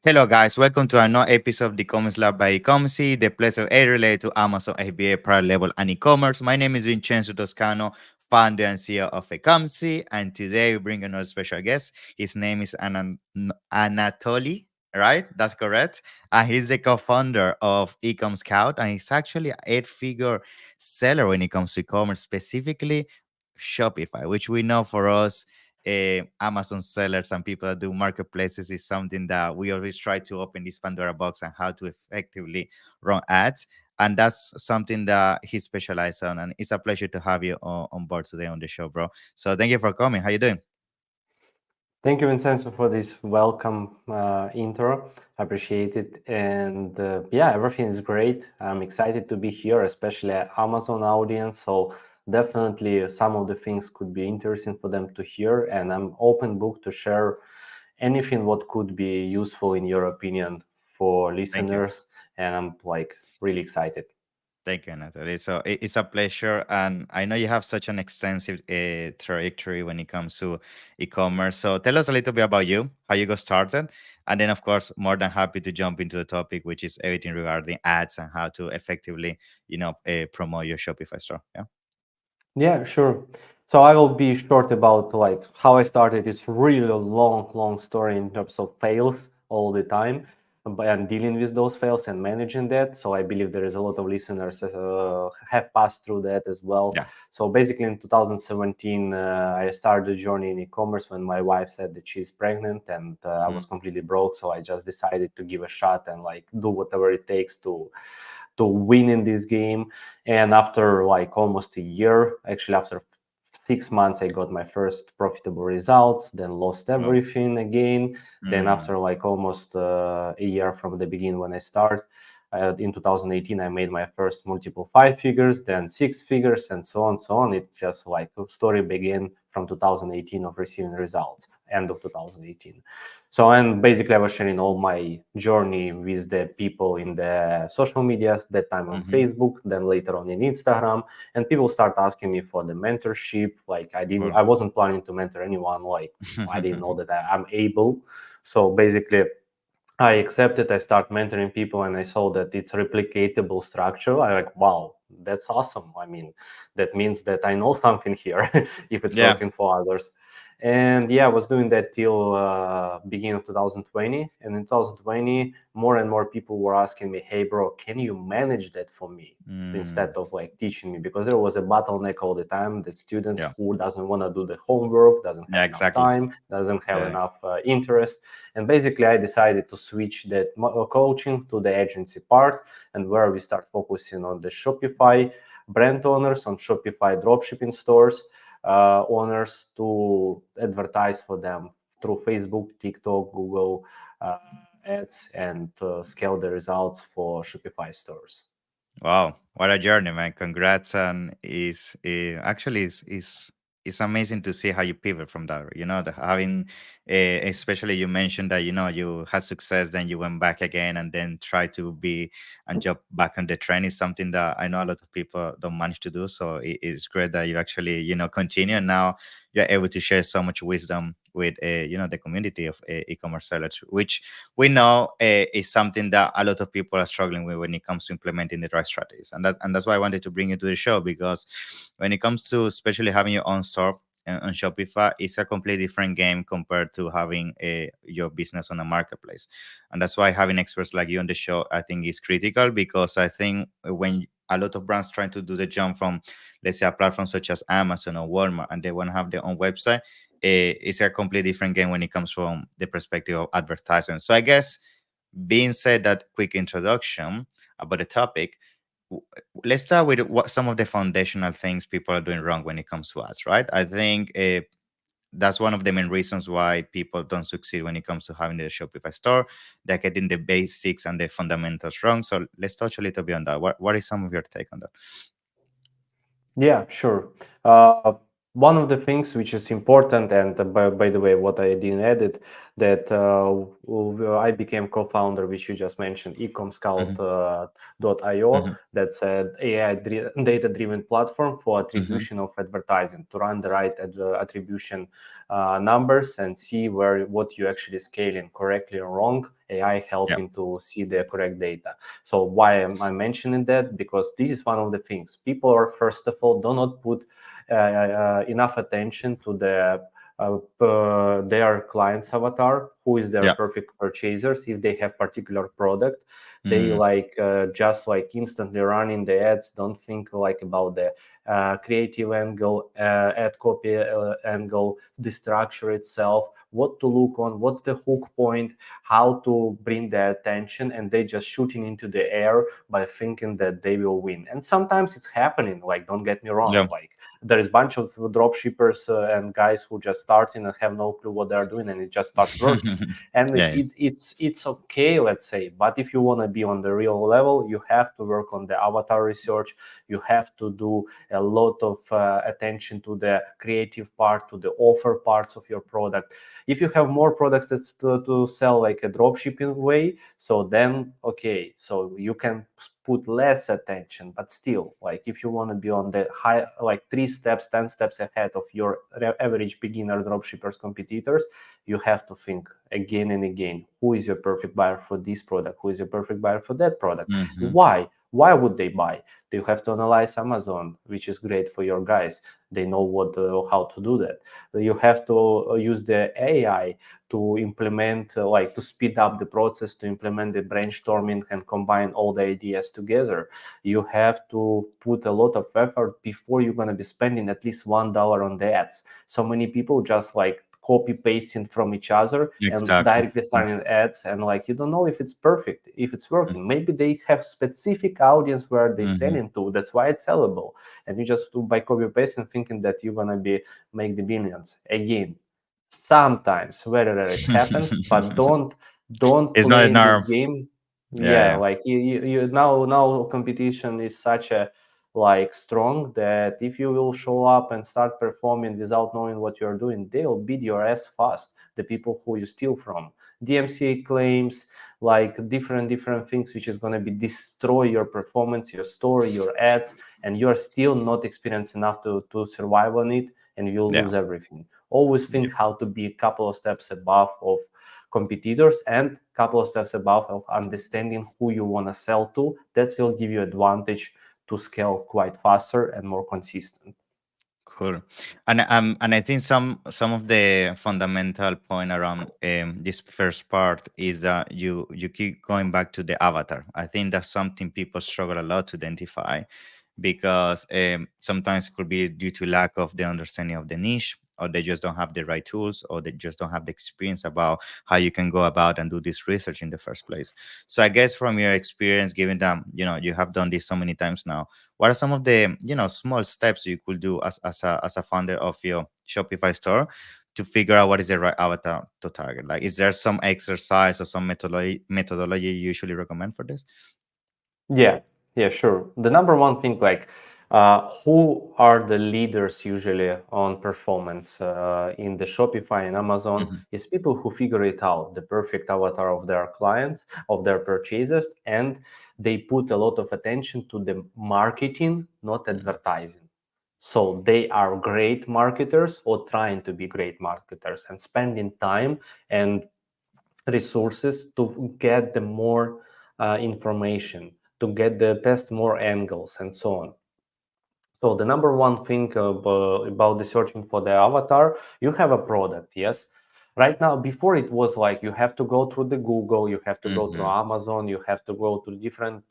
Hello, guys. Welcome to another episode of the Commerce Lab by Ecomcy, the place of A related to Amazon FBA private label and e-commerce. My name is Vincenzo Toscano, founder and CEO of Ecomcy, and today we bring another special guest. His name is Anatoly, right? That's correct. He's the co-founder of Ecom Scout, and he's actually an eight-figure seller when it comes to e-commerce, specifically Shopify, which we know for us Amazon sellers and people that do marketplaces is something that we always try to open this Pandora box and how to effectively run ads. And that's something that he specializes on. And it's a pleasure to have you on board today on the show, bro. So thank you for coming. How you doing? Thank you, Vincenzo, for this welcome intro. I appreciate it. And yeah, everything is great. I'm excited to be here, especially at Amazon audience. So definitely some of the things could be interesting for them to hear. And I'm open book to share anything what could be useful in your opinion for Thank you. listeners. And I'm like really excited. Thank you, Natalie. So it's a pleasure, and I know you have such an extensive trajectory when it comes to e-commerce. So tell us a little bit about you, how you got started, and then of course, more than happy to jump into the topic, which is everything regarding ads and how to effectively, promote your Shopify store. Yeah. Yeah, sure. So I will be short about like how I started. It's really a long story in terms of fails all the time, but and dealing with those fails and managing that. So I believe there is a lot of listeners have passed through that as well. Yeah. So basically, in 2017, I started a journey in e-commerce when my wife said that she's pregnant, and I Mm, was completely broke. So I just decided to give a shot and like do whatever it takes to win in this game. And after like almost a year, actually after 6 months, I got my first profitable results, then lost oh. everything again. Then Mm, after like almost a year from the beginning when I start, in 2018, I made my first multiple five figures, then six figures, and so on, so on. It just like a story began from 2018 of receiving results, end of 2018. So, and basically, I was sharing all my journey with the people in the social medias, that time on mm-hmm. Facebook, then later on in Instagram. And people start asking me for the mentorship. Like Cool. I wasn't planning to mentor anyone. Like I didn't know that I'm able. So basically, I accepted. I start mentoring people, and I saw that it's replicatable structure. I like, wow, that's awesome. I mean, that means that I know something here if it's Yeah. working for others. And yeah, I was doing that till beginning of 2020. And in 2020, more and more people were asking me, "Hey, bro, can you manage that for me?" Instead Mm, of like teaching me, because there was a bottleneck all the time that students yeah. who doesn't want to do the homework, doesn't have Yeah. enough Exactly. time, doesn't have Yeah. enough interest. And basically, I decided to switch that coaching to the agency part, and where we start focusing on the Shopify brand owners, on Shopify dropshipping stores owners to advertise for them through Facebook, TikTok, Google ads, and scale the results for Shopify stores. Wow, what a journey, man! Congrats, and is actually is amazing to see how you pivot from that. Having, especially you mentioned that you had success, then you went back again, and then try to be and jump back on the train is something that I know a lot of people don't manage to do. So it's great that you actually continue, and now you're able to share so much wisdom with the community of e-commerce sellers, which we know is something that a lot of people are struggling with when it comes to implementing the right strategies, and that's why I wanted to bring you to the show, because when it comes to especially having your own store on Shopify, it's a completely different game compared to having your business on a marketplace, and that's why having experts like you on the show I think is critical, because I think when a lot of brands trying to do the jump from, let's say, a platform such as Amazon or Walmart, and they want to have their own website, it's a completely different game when it comes from the perspective of advertising. So I guess, being said that quick introduction about the topic, w- let's start with what some of the foundational things people are doing wrong when it comes to ads, right? I think that's one of the main reasons why people don't succeed when it comes to having the Shopify store. They're getting the basics and the fundamentals wrong. So let's touch a little bit on that. What is some of your take on that? Yeah, sure. Uh, One of the things which is important, and by the way, what I didn't edit, that I became co-founder, which you just mentioned, Hmm. ecomscout.io. Hmm. That's an AI data-driven platform for Hmm. attribution of advertising, to run the right attribution numbers and see where what you actually scaling correctly or wrong. AI Yeah. helping to see the correct data. So why am I mentioning that? Because this is one of the things people are, first of all, do not put enough attention to their client's avatar, who is their Yeah. perfect purchasers. If they have particular product, they Mm. like just like instantly running the ads, don't think like about the creative angle, ad copy angle, the structure itself, what to look on, what's the hook point, how to bring their attention, and they just shooting into the air by thinking that they will win. And sometimes it's happening, like, don't get me wrong, Yeah. like there is a bunch of drop shippers and guys who just starting and have no clue what they're doing, and it just starts working. And Yeah. it's okay, let's say. But if you want to be on the real level, you have to work on the avatar research. You have to do a lot of attention to the creative part, to the offer parts of your product. If you have more products that's to sell like a drop shipping way, so then okay, so you can put less attention. But still, like, if you want to be on the high, like 3 steps, 10 steps ahead of your average beginner dropshippers competitors, you have to think again and again, who is your perfect buyer for this product, who is your perfect buyer for that product, Hmm. why would they buy? You have to analyze Amazon, which is great for your guys. They know what how to do that. You have to use the AI to implement, like, to speed up the process, to implement the brainstorming and combine all the ideas together. You have to put a lot of effort before you're going to be spending at least $1 on the ads. So many people just like copy pasting from each other and Exactly. directly starting ads, and like you don't know if it's perfect, if it's working. Maybe they have specific audience where they Mm-hmm. selling to, that's why it's sellable, and you just do by copy pasting thinking that you're gonna be make the billions again. Sometimes, very rare it happens, but don't It's not play a in this norm. game. Yeah. Yeah, Yeah. like you now competition is such a like strong that if you will show up and start performing without knowing what you're doing, they'll beat your ass fast, the people who you steal from. DMCA claims, like different things, which is going to be destroy your performance, your story, your ads, and you're still not experienced enough to survive on it, and you'll Yeah. lose everything. Always Yeah. think how to be a couple of steps above of competitors and couple of steps above of understanding who you want to sell to. That will give you advantage to scale quite faster and more consistent. Cool. And I think some of the fundamental point around this first part is that you keep going back to the avatar. I think that's something people struggle a lot to identify, because sometimes it could be due to lack of the understanding of the niche, or they just don't have the right tools, or they just don't have the experience about how you can go about and do this research in the first place. So I guess from your experience, given that you have done this so many times now, what are some of the small steps you could do as a founder of your Shopify store to figure out what is the right avatar to target? Like, is there some exercise or some methodology you usually recommend for this? Yeah, yeah, sure. The number one thing, like, who are the leaders usually on performance in the Shopify and Amazon Hmm. is people who figure it out, the perfect avatar of their clients, of their purchases, and they put a lot of attention to the marketing, not Hmm. advertising. So they are great marketers or trying to be great marketers and spending time and resources to get the more information, to get the test more angles and so on. So the number one thing about the searching for the avatar, you have a product, yes. Right now, before it was like you have to go through the Google, you have to go through Hmm. Amazon, you have to go to different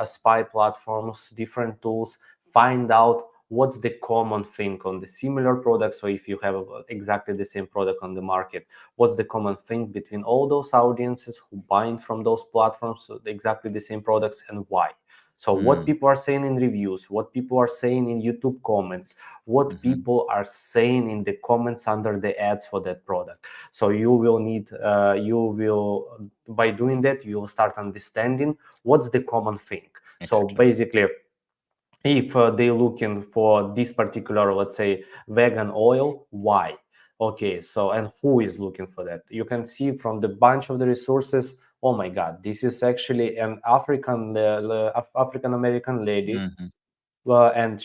spy platforms, different tools, find out what's the common thing on the similar products. So if you have exactly the same product on the market, what's the common thing between all those audiences who buying from those platforms, so exactly the same products, and why? So what Hmm. people are saying in reviews, what people are saying in YouTube comments, what Hmm. people are saying in the comments under the ads for that product. So you will need, you will, by doing that, you will start understanding what's the common thing. So Exactly. basically, if they looking for this particular, let's say, vegan oil, why? Okay, so and who is looking for that? You can see from the bunch of the resources, oh my god, this is actually an African American lady, Mm-hmm. and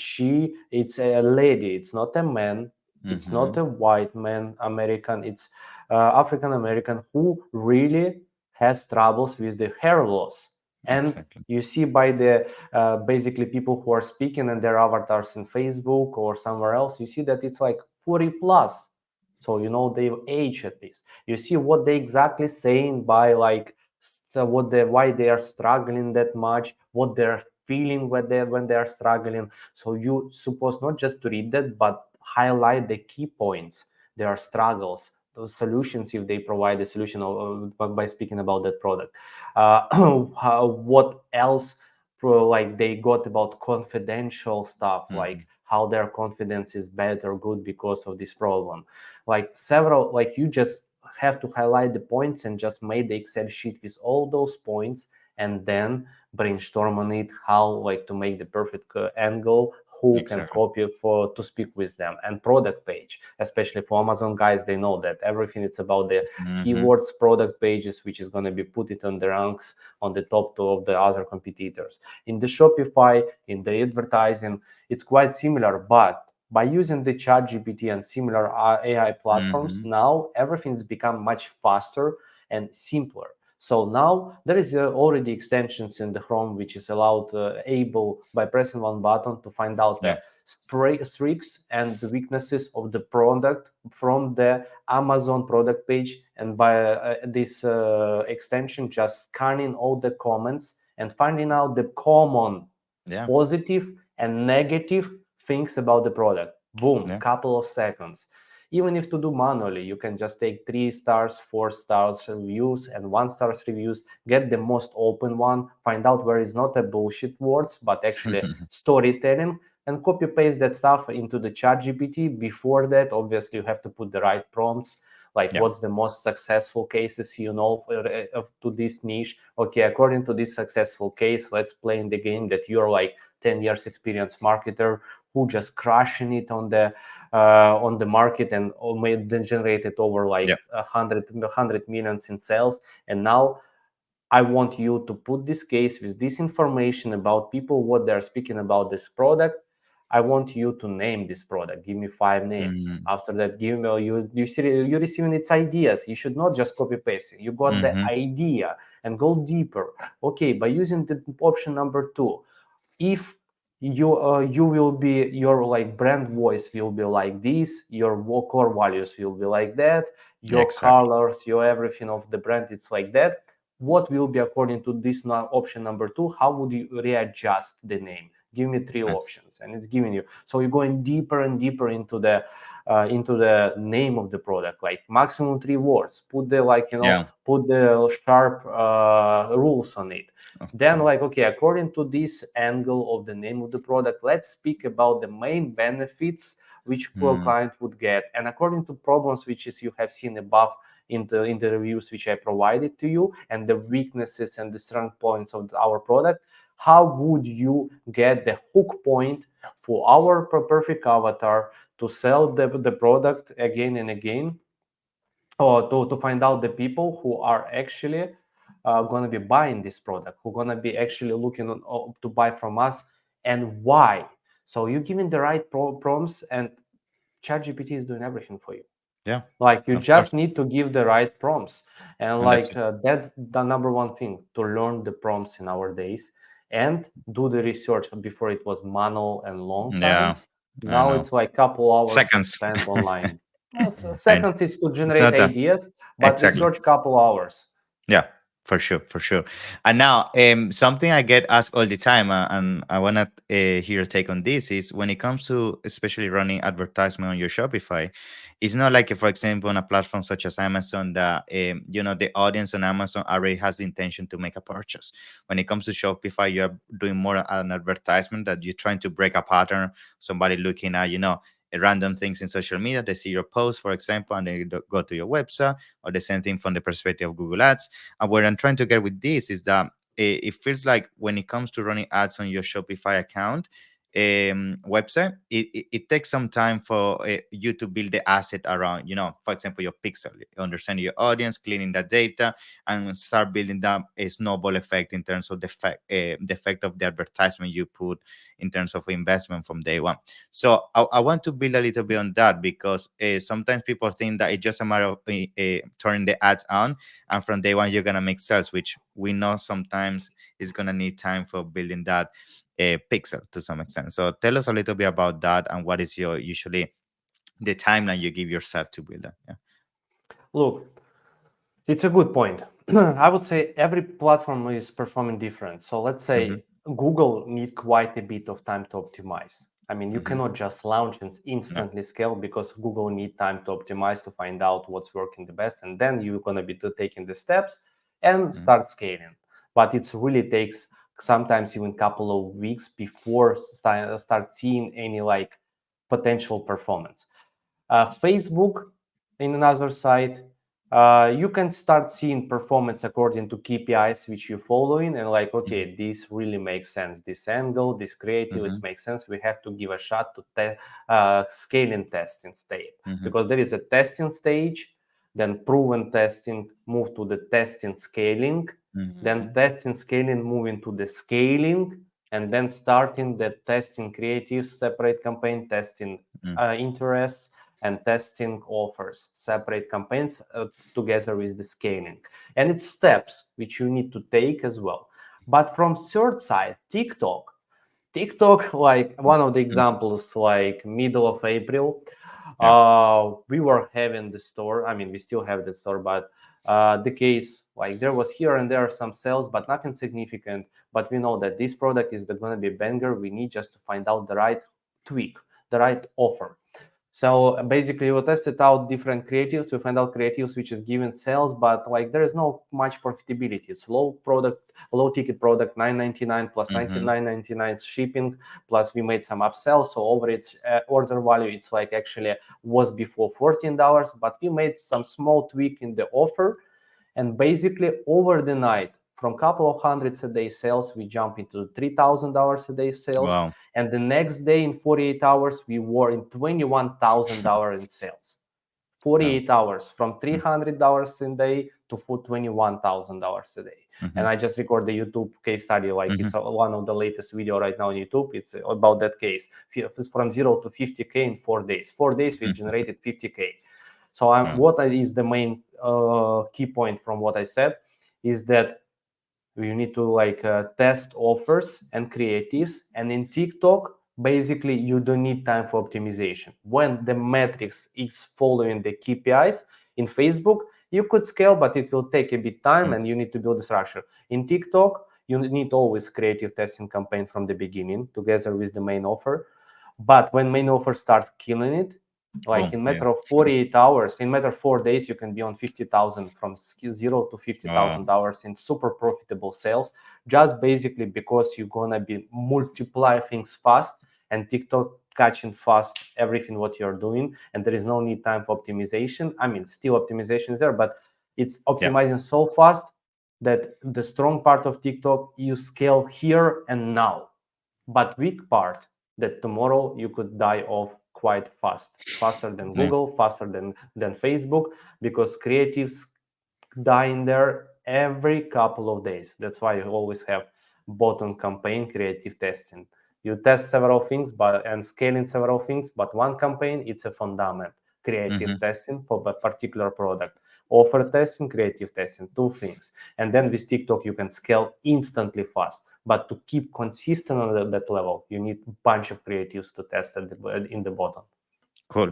it's a lady, it's not a man, it's not Mm-hmm. a white man American, it's African American who really has troubles with the hair loss. And Exactly. you see by the basically people who are speaking and their avatars in Facebook or somewhere else, you see that it's like 40 plus. So you know they age at least. You see what they exactly saying by like so what they why they are struggling that much, what they're feeling when they are struggling. So you supposed not just to read that, but highlight the key points, their struggles, those solutions if they provide a solution by speaking about that product. What else like they got about confidential stuff, Mm-hmm. like how their confidence is bad or good because of this problem, like several, like you just have to highlight the points and just make the Excel sheet with all those points, and then brainstorm on it how like to make the perfect angle, who can Exactly. copy for to speak with them. And product page, especially for Amazon guys, they know that everything it's about the Mm-hmm. keywords product pages, which is going to be put it on the ranks on the top two of the other competitors. In the Shopify, in the advertising, it's quite similar, but by using the chat gpt and similar AI platforms, Mm-hmm. now everything's become much faster and simpler. So now there is already extensions in the Chrome which is allowed able by pressing one button to find out Yeah. the strengths and the weaknesses of the product from the Amazon product page, and by this extension just scanning all the comments and finding out the common Yeah. positive and negative things about the product. Boom, Yeah. couple of seconds. Even if to do manually, you can just take 3 stars, 4 stars reviews and 1 stars reviews, get the most open one, find out where is not a bullshit words but actually storytelling, and copy paste that stuff into the chat gpt. Before that, obviously you have to put the right prompts, like Yeah. what's the most successful cases to this niche. Okay, according to this successful case, let's play in the game that you're like 10 years experienced marketer who just crushing it on the market and made generated over like Yeah. 100 millions in sales. And now I want you to put this case with this information about people, what they're speaking about this product. I want you to name this product. Give me 5 names. Mm-hmm. After that, give me you're receiving its ideas. You should not just copy pasting. You got the Mm-hmm. idea and go deeper. Okay, by using the option number two, if you will be your like brand voice will be like this, your core values will be like that, Yeah. your Exactly. colors, your everything of the brand, it's like that. What will be according to this option number two, how would you readjust the name? Give me three Mm. options, and it's giving you, so you're going deeper and deeper into the name of the product, like maximum 3 words, put the like Yeah. put the sharp rules on it. Oh, Then oh. like, okay, according to this angle of the name of the product, let's speak about the main benefits which Mm. client would get, and according to problems which is you have seen above in the reviews which I provided to you, and the weaknesses and the strong points of our product, how would you get the hook point for our perfect avatar to sell the product again and again, or to find out the people who are actually going to be buying this product, who are going to be actually looking to buy from us, and why. So you're giving the right prompts, and ChatGPT is doing everything for you. Yeah. Like you Of course. just need to give the right prompts, and And that's like it. that's the number one thing, to learn the prompts in our days and do the research. Before it was manual and long time, Yeah. I now know. it's like couple hours of Seconds. spend online. I. Seconds is to It's generate not a ideas, but exactly. research couple hours. Yeah, for sure, for sure. And now, something I get asked all the time, and I want to hear your take on this is when it comes to especially running advertisement on your Shopify, it's not like, for example, on a platform such as Amazon that the audience on Amazon already has the intention to make a purchase. When it comes to Shopify, you're doing more an advertisement that you're trying to break a pattern. Somebody looking at random things in social media, they see your post, for example, and they go to your website, or the same thing from the perspective of Google Ads. And what I'm trying to get with this is that it feels like when it comes to running ads on your Shopify account, website, it takes some time for you to build the asset around, for example, your pixel, understanding your audience, cleaning that data, and start building that a snowball effect in terms of the effect of the advertisement you put in terms of investment from day one. So I want to build a little bit on that, because sometimes people think that it's just a matter of turning the ads on, and from day one you're gonna make sales, which we know sometimes is gonna need time for building that pixel to some extent. So tell us a little bit about that, and what is your usually the timeline you give yourself to build that. Yeah. Look, it's a good point. I would say every platform is performing different. So let's Mm-hmm. say Google need quite a bit of time to optimize. I mean, you Mm-hmm. cannot just launch and No. instantly scale, because Google need time to optimize to find out what's working the best, and then you're gonna be taking the steps and Mm-hmm. start scaling. But it really takes sometimes even couple of weeks before start seeing any like potential performance. Facebook, in another side, you can start seeing performance according to KPIs which you're following, and like, Mm-hmm. okay, this really makes sense. This angle, this creative, it Mm-hmm. makes sense. We have to give a shot to scaling testing stage, Mm-hmm. because there is a testing stage, then proven testing, move to the testing scaling, then Mm-hmm. testing scaling, move into the scaling, and then starting the testing creatives, separate campaign, testing interests, and testing offers, separate campaigns together with the scaling. And it's steps which you need to take as well. But from third side, TikTok, like one of the Mm-hmm. examples, like middle of April, Yeah. we were having the store. I mean, we still have the store, but the case, like there was here and there some sales, but nothing significant. But we know that this product is going to be a banger. We need just to find out the right tweak, the right offer. So basically, we tested out different creatives. We find out creatives which is giving sales, but like there is no much profitability. It's low ticket product, 9.99 plus Mm-hmm. 99.99 shipping. Plus we made some upsells, so over its order value, it's like actually was before $14, but we made some small tweak in the offer, and basically over the night, from a couple of hundreds a day sales, we jump into $3,000 a day sales, Wow. and the next day in 48 hours we were in $21,000 in sales. Wow. 48 hours, from $300 a day to $21,000 a day. Mm-hmm. And I just record the YouTube case study, like Mm-hmm. it's one of the latest video right now on YouTube. It's about that case. From 0 to 50K in 4 days. 4 days we Mm-hmm. generated 50K. So Wow. what is the main key point from what I said is that you need to like test offers and creatives, and in TikTok basically you don't need time for optimization. When the metrics is following the KPIs, in Facebook you could scale, but it will take a bit time Mm. and you need to build a structure. In TikTok you need always creative testing campaign from the beginning together with the main offer, but when main offer start killing it, like Boom. in Yeah. matter of 48 hours, in matter of 4 days, you can be on 50,000, from 0 to fifty Wow. thousand dollars in super profitable sales, just basically because you're gonna be multiply things fast, and TikTok catching fast everything what you're doing, and there is no need time for optimization. I mean, still optimization is there, but it's Yeah. optimizing so fast that the strong part of TikTok you scale here and now, but weak part that tomorrow you could die off quite fast, faster than Yeah. Google, faster than Facebook, because creatives die in there every couple of days. That's why you always have bottom campaign creative testing. You test several things and scaling several things, but one campaign it's a fundament. Mm-hmm. Creative testing for a particular product, offer testing, creative testing, two things. And then with TikTok you can scale instantly fast. But to keep consistent on that level, you need a bunch of creatives to test in the bottom. Cool.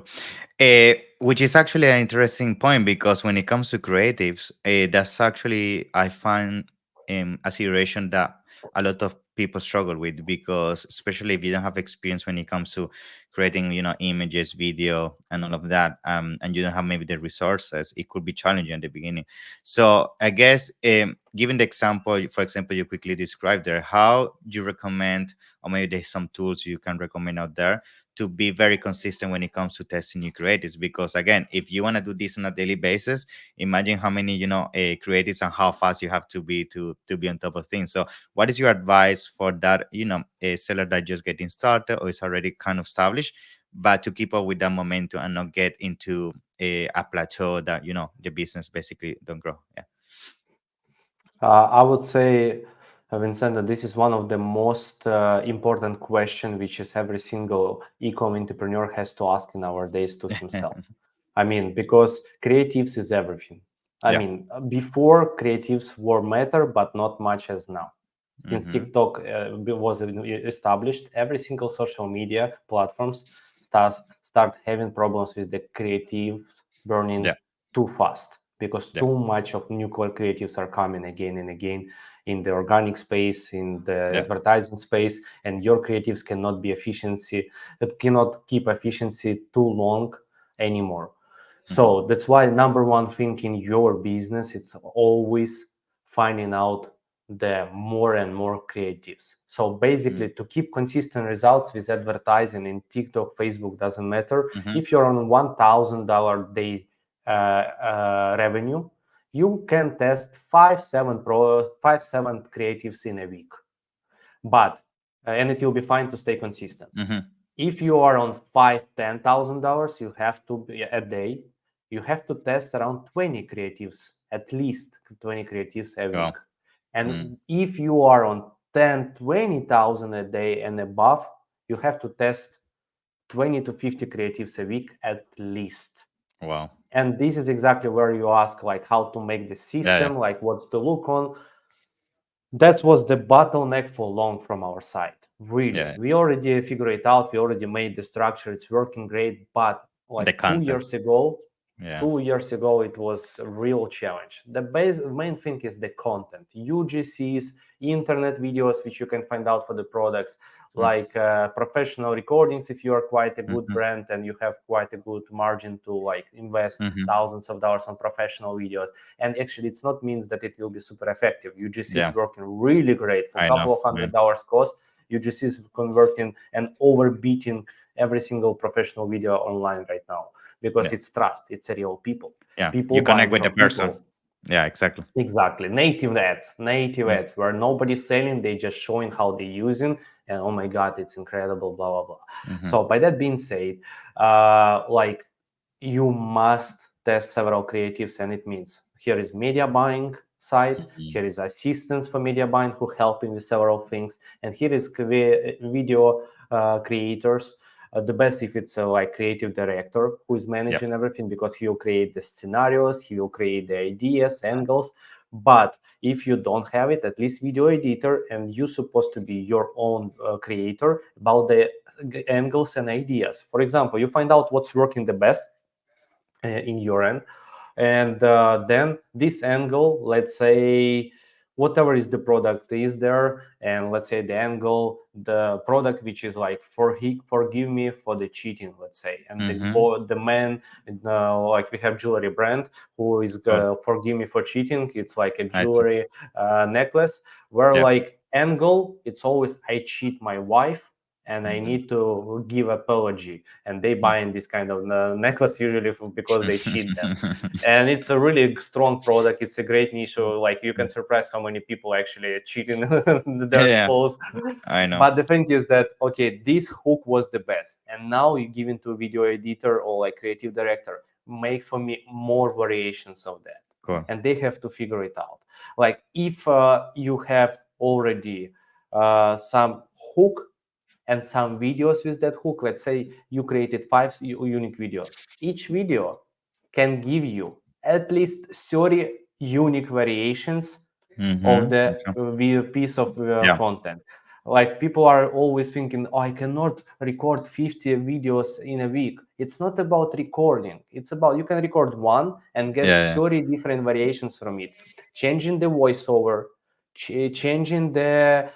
Which is actually an interesting point, because when it comes to creatives, that's actually I find a situation that a lot of people struggle with, because especially if you don't have experience when it comes to creating, images, video, and all of that, and you don't have maybe the resources, it could be challenging at the beginning. So I guess, given the example, for example, you quickly described there, how do you recommend, or maybe there's some tools you can recommend out there to be very consistent when it comes to testing new creatives? Because again, if you want to do this on a daily basis, imagine how many, creatives, and how fast you have to be to be on top of things. So what is your advice for that, a seller that just getting started or is already kind of established, but to keep up with that momentum and not get into a plateau that, the business basically don't grow? Yeah. I would say, Vincent, that this is one of the most important question which is every single e-com entrepreneur has to ask nowadays to himself. I mean, because creatives is everything. I Yeah. mean, before creatives were matter, but not much as now. Since Mm-hmm. TikTok was established, every single social media platforms start having problems with the creatives burning Yeah. too fast, because Yeah. too much of nuclear creatives are coming again and again in the organic space, in the Yeah. advertising space, and your creatives cannot be efficiency, it cannot keep efficiency too long anymore. Mm-hmm. So that's why number one thing in your business, it's always finding out the more and more creatives. So basically, to keep consistent results with advertising in TikTok, Facebook, doesn't matter. Mm-hmm. If you're on $1,000 day revenue, you can test five, seven creatives in a week. But and it will be fine to stay consistent. Mm-hmm. If you are on $5,000, $10,000, you have to be a day. You have to test around 20 creatives, at least 20 creatives a Wow. week. Mm. And if you are on 10, 20,000 a day and above, you have to test 20 to 50 creatives a week at least. Wow. And this is exactly where you ask, like, how to make the Yeah. Yeah. system, like what's the look on. That was the bottleneck for long from our side. Really, Yeah. we already figured it out. We already made the structure. It's working great. But like The content. Yeah. 2 years ago, it was a real challenge. Main thing is the content, UGCs, internet videos, which you can find out for the products, like professional recordings. If you are quite a good Mm-hmm. brand and you have quite a good margin to like invest Mm-hmm. thousands of dollars on professional videos, and actually it's not means that it will be super effective. UGC is Yeah. working really great for a I know. couple of $100 cost. UGC is converting and overbeating every single professional video online right now, because Yeah. it's trust. It's a real Yeah. people You connect buying with the from person. people. Yeah. Exactly. Exactly. Native Mm. ads where nobody's selling, they just showing how they're using, and oh my God, it's incredible, blah, blah, blah. Mm-hmm. So by that being said, like you must test several creatives, and it means here is media buying side, Mm-hmm. here is assistance for media buying who helping with several things, and here is video creators. The best if it's a like creative director who is Yeah. managing everything, because he will create the scenarios, he will create the ideas, angles. But if you don't have it, at least video editor, and you're supposed to be your own creator about the angles and ideas. For example, you find out what's working the best in your end, and then this angle, let's say whatever is the product is there, and let's say the angle, the product which is like forgive me for the cheating, let's say, and Mm-hmm. the man, like we have jewelry brand who is Cool. forgive me for cheating, it's like a I see. jewelry necklace where Yeah. like angle, it's always I cheat my wife and I Mm-hmm. need to give apology, and they Mm. buy in this kind of necklace usually because they cheat them. And it's a really strong product. It's a great niche. So like you can surprise how many people actually cheating their Yeah. spouse. I know. But the thing is that okay, this hook was the best, and now you give it to a video editor or like creative director, make for me more variations of that, Cool. and they have to figure it out. Like if you have already some hook and some videos with that hook. Let's say you created five unique videos. Each video can give you at least 30 unique variations of Mm-hmm. the piece of Yeah. content. Like people are always thinking, oh, I cannot record 50 videos in a week. It's not about recording. It's about you can record one and get Yeah. 30 different variations from it, changing the voiceover, changing the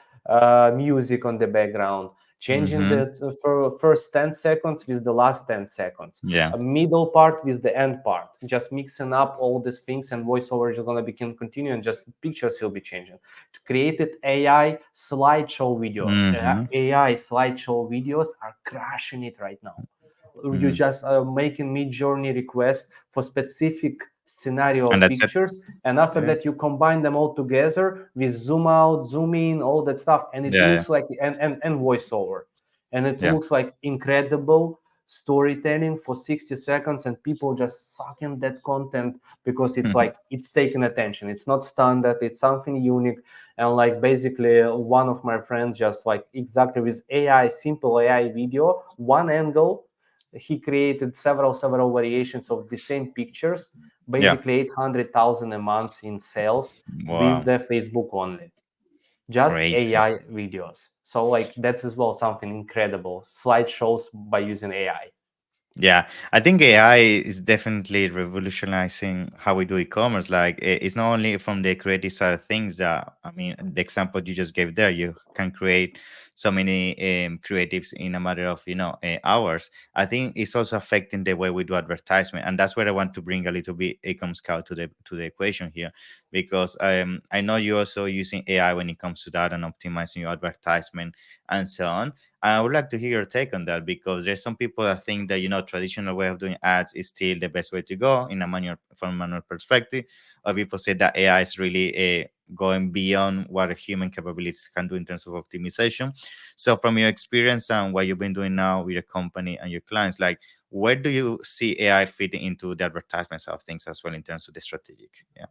music on the background, changing Mm-hmm. the first 10 seconds with the last 10 seconds, Yeah. a middle part with the end part, just mixing up all these things, and voiceover is going to be can continue, and just pictures will be changing. Created AI slideshow video. Mm-hmm. AI slideshow videos are crushing it right now. You Mm-hmm. just making mid journey request for specific scenario And that's it. pictures, and after Yeah. that you combine them all together with zoom out, zoom in, all that stuff, and it Yeah. looks like and voiceover, and it Yeah. looks like incredible storytelling for 60 seconds, and people just sucking that content because it's Yeah. like it's taking attention, it's not standard, it's something unique. And like basically one of my friends just like exactly with AI, simple AI video, one angle, he created several variations of the same pictures, Yeah. basically 800,000 a month in sales with Wow. the Facebook only, just Crazy. AI videos. So like that's as well something incredible, slideshows by using AI. Yeah, I think AI is definitely revolutionizing how we do e-commerce. Like, it's not only from the creative side of things. That I mean, the example you just gave there, you can create so many creatives in a matter of hours. I think it's also affecting the way we do advertisement, and that's where I want to bring a little bit Ecom Scout to the equation here, because I know you're also using AI when it comes to that and optimizing your advertisement and so on. And I would like to hear your take on that, because there's some people that think that traditional way of doing ads is still the best way to go in a manual from a manual perspective. Or people say that AI is really going beyond what a human capabilities can do in terms of optimization. So from your experience and what you've been doing now with your company and your clients, like, where do you see AI fitting into the advertisement side of things as well in terms of the strategic? Yeah.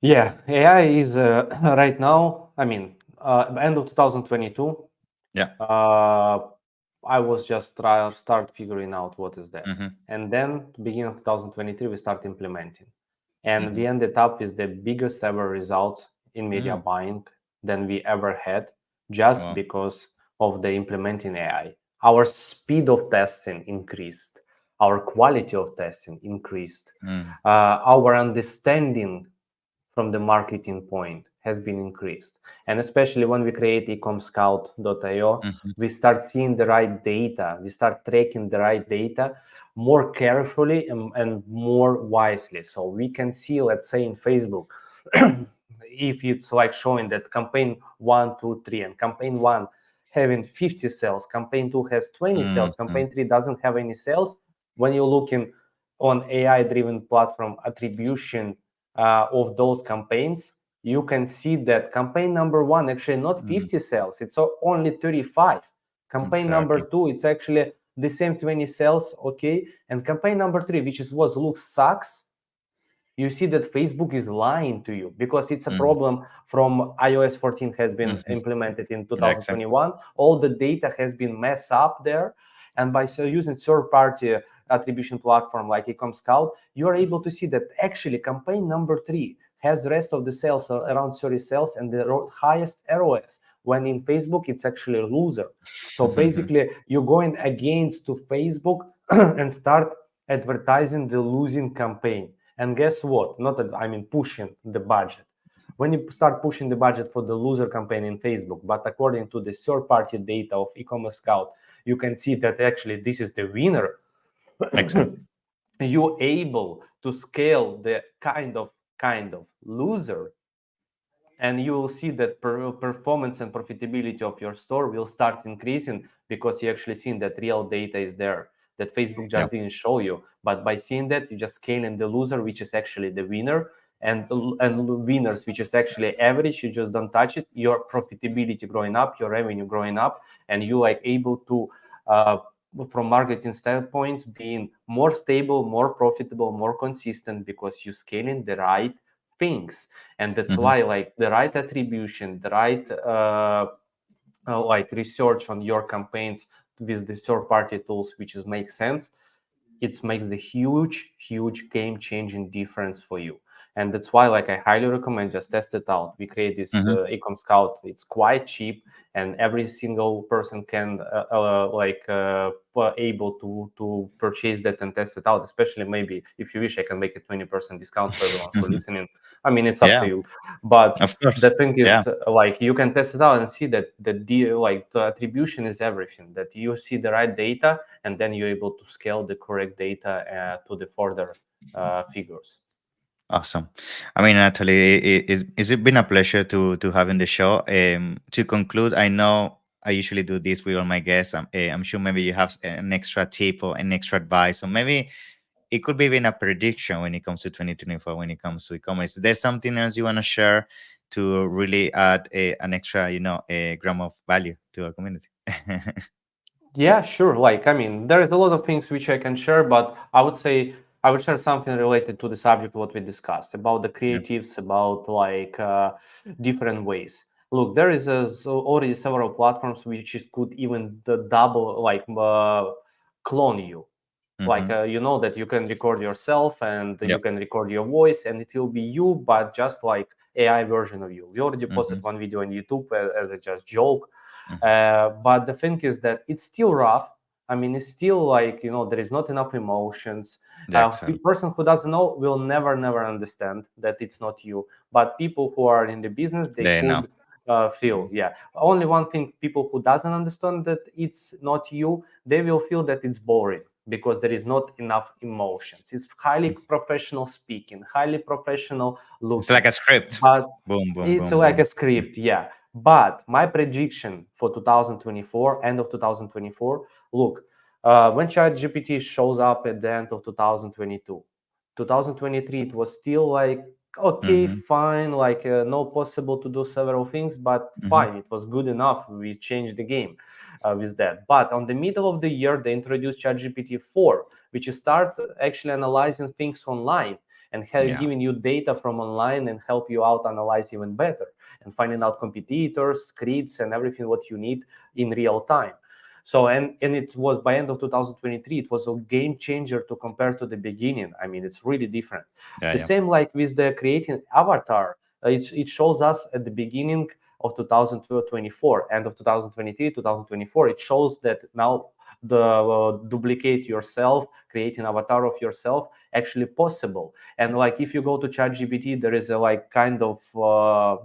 Yeah, AI is right now, I mean, end of 2022, Yeah. uh, I was just start figuring out what is that. Mm-hmm. And then beginning of 2023, we start implementing. And Mm-hmm. we ended up with the biggest ever results in media Mm. buying than we ever had, just Wow. because of the implementing AI. Our speed of testing increased, our quality of testing increased, Mm. our understanding from the marketing point has been increased. And especially when we create ecomscout.io, Mm-hmm. we start seeing the right data, we start tracking the right data more carefully and more wisely. So we can see, let's say in Facebook, if it's like showing that campaign 1, 2, 3, and campaign 1 having 50 sales, campaign 2 has 20 sales, Mm-hmm. campaign 3 doesn't have any sales. When you're looking on AI driven platform attribution of those campaigns, you can see that campaign number 1 actually not Mm. 50 sales, it's only 35. Campaign number Exactly. 2, it's actually the same 20 sales, okay. And campaign number 3, which is what looks sucks, you see that Facebook is lying to you, because it's a Mm-hmm. problem from iOS 14 has been Mm-hmm. implemented in Yeah, exactly. 2021. All the data has been messed up there. And by using third-party attribution platform like Ecomscout, you are able to see that actually campaign number 3 has the rest of the sales around 30 sales and the highest ROS, when in Facebook it's actually a loser. So basically you're going against to Facebook and start advertising the losing campaign. And guess what? Not that I mean pushing the budget. When you start pushing the budget for the loser campaign in Facebook, but according to the third-party data of e-commerce scout, you can see that actually this is the winner. Exactly. You're able to scale the kind of loser, and you will see that performance and profitability of your store will start increasing, because you actually seen that real data is there that Facebook Yeah. just didn't show you. But by seeing that, you just scaling the loser, which is actually the winner, and winners, which is actually average, you just don't touch it. Your profitability growing up, your revenue growing up, and you like able to from marketing standpoints being more stable, more profitable, more consistent, because you're scaling the right things. And that's Mm-hmm. why like the right attribution, the right like research on your campaigns with the third party tools, which is makes sense, it makes the huge game changing difference for you. and that's why like I highly recommend just test it out. We create this Hmm. Ecom Scout. It's quite cheap, and every single person can able to purchase that and test it out. Especially maybe if you wish, I can make a 20% discount for everyone who listening. I mean, it's up to Yeah, you, but of the course. thing Yeah. is like you can test it out and see that the attribution is everything, that you see the right data and then you're able to scale the correct data to the further figures. Awesome. I mean, Natalie, is it been a pleasure to have in the show? To conclude, I know I usually do this with all my guests. I'm sure maybe you have an extra tip or an extra advice, or maybe it could be even a prediction when it comes to 2024, when it comes to e-commerce. There's something else you want to share to really add an extra, a gram of value to our community? Yeah, sure. Like, I mean, there is a lot of things which I can share, but I would say I would share something related to the subject what we discussed about the Yeah. creatives, about different ways. Look, there is already several platforms which is could even the double clone you. Like Mm-hmm. you know that you can record yourself and you Yep. can record your voice and it will be you, but just like AI version of you. We already posted Mm-hmm. one video on YouTube as a just joke, Hmm. but the thing is that it's still rough. I mean, it's still like, you know, there is not enough emotions. Yeah, exactly. Person who doesn't know will never understand that it's not you. But people who are in the business, they They know. could feel. Yeah. Only one thing: people who doesn't understand that it's not you, they will feel that it's boring because there is not enough emotions. It's highly professional speaking, highly professional It's like looking, a script. but Boom, boom, it's boom, like boom. a script, yeah. But my prediction for 2024, end of 2024, look, when ChatGPT shows up at the end of 2022, 2023, it was still like, okay, Mm-hmm. fine, like no possible to do several things, but Mm-hmm. fine, it was good enough. We changed the game with that. But on the middle of the year, they introduced ChatGPT 4, which is start actually analyzing things online and Yeah. giving you data from online and help you out analyze even better and finding out competitors, scripts, and everything what you need in real time. So and it was by end of 2023, it was a game changer to compare to the beginning. I mean, it's really different. Yeah, The yeah. same like with the creating avatar, it shows us at the beginning of 2024, end of 2023, 2024. It shows that now the duplicate yourself, creating avatar of yourself actually possible. And like if you go to ChatGPT, there is a like kind of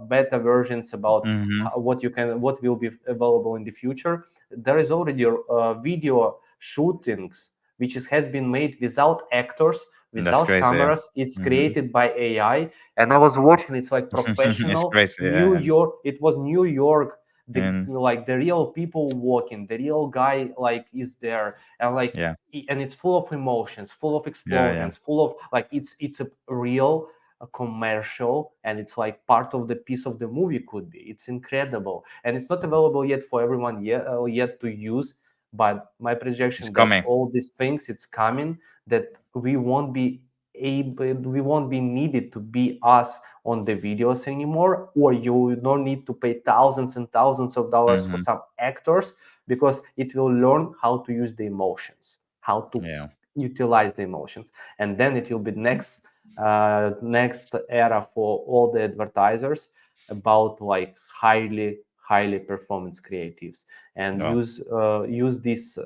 beta versions about Mm-hmm. what will be available in the future. There is already video shootings which has been made without actors, That's without crazy. Yeah. cameras. It's Mm-hmm. created by AI, and I was watching. It's like It's professional crazy. New Yeah. York. It was New York. The And like the real people walking, the real guy like is there, and like yeah. and it's full of emotions, full of Yeah. Yeah. explosions, full of like it's a real commercial, and it's like part of the piece of the movie could be. It's incredible, and it's not available yet for everyone yet to use. But my It's projection that coming. all these things it's coming, that we won't be needed to be us on the videos anymore, or you don't need to pay thousands and thousands of dollars for Mm-hmm. some actors, because it will learn how to use the emotions, how to Yeah. utilize the emotions, and then it will be next era for all the advertisers about like highly performance creatives, and Well, use this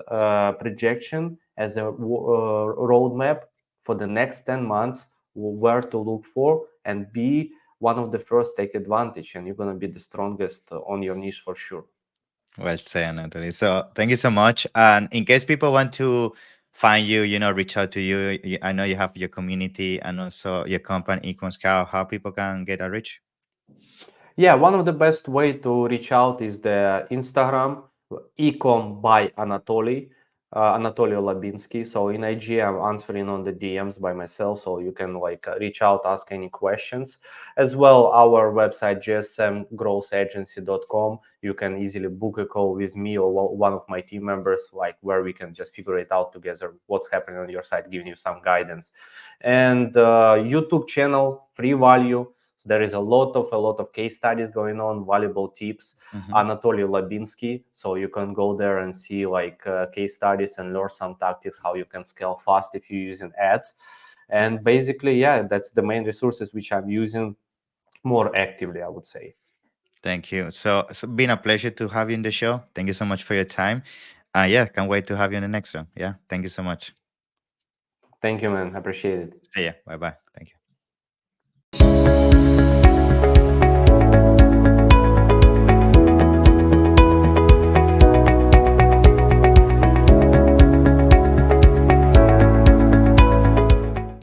projection as a roadmap for the next 10 months, where to look for, and be one of the first take advantage, and you're going to be the strongest on your niche for sure. well said, Anthony. So thank you so much. And in case people want to find you, reach out to you. I know you have your community and also your company, Econ Scout. How people can get a reach? Yeah, one of the best way to reach out is the Instagram, ecom by Anatoly Labinskiy. So in IG, I'm answering on the DMs by myself, so you can like reach out, ask any questions. As well, our website gsmgrowthagency.com. You can easily book a call with me or one of my team members, like where we can just figure it out together, what's happening on your site, giving you some guidance. And YouTube channel, Free Value. So there is a lot of case studies going on, valuable tips. Hmm. Anatoly Labinskiy. So you can go there and see like case studies and learn some tactics how you can scale fast if you're using ads. And basically, yeah, that's the main resources which I'm using more actively, I would say. Thank you. So it's been a pleasure to have you in the show. Thank you so much for your time. Yeah, can't wait to have you in the next one. Yeah, thank you so much. Thank you, man. Appreciate it. See ya. Bye bye. Thank you.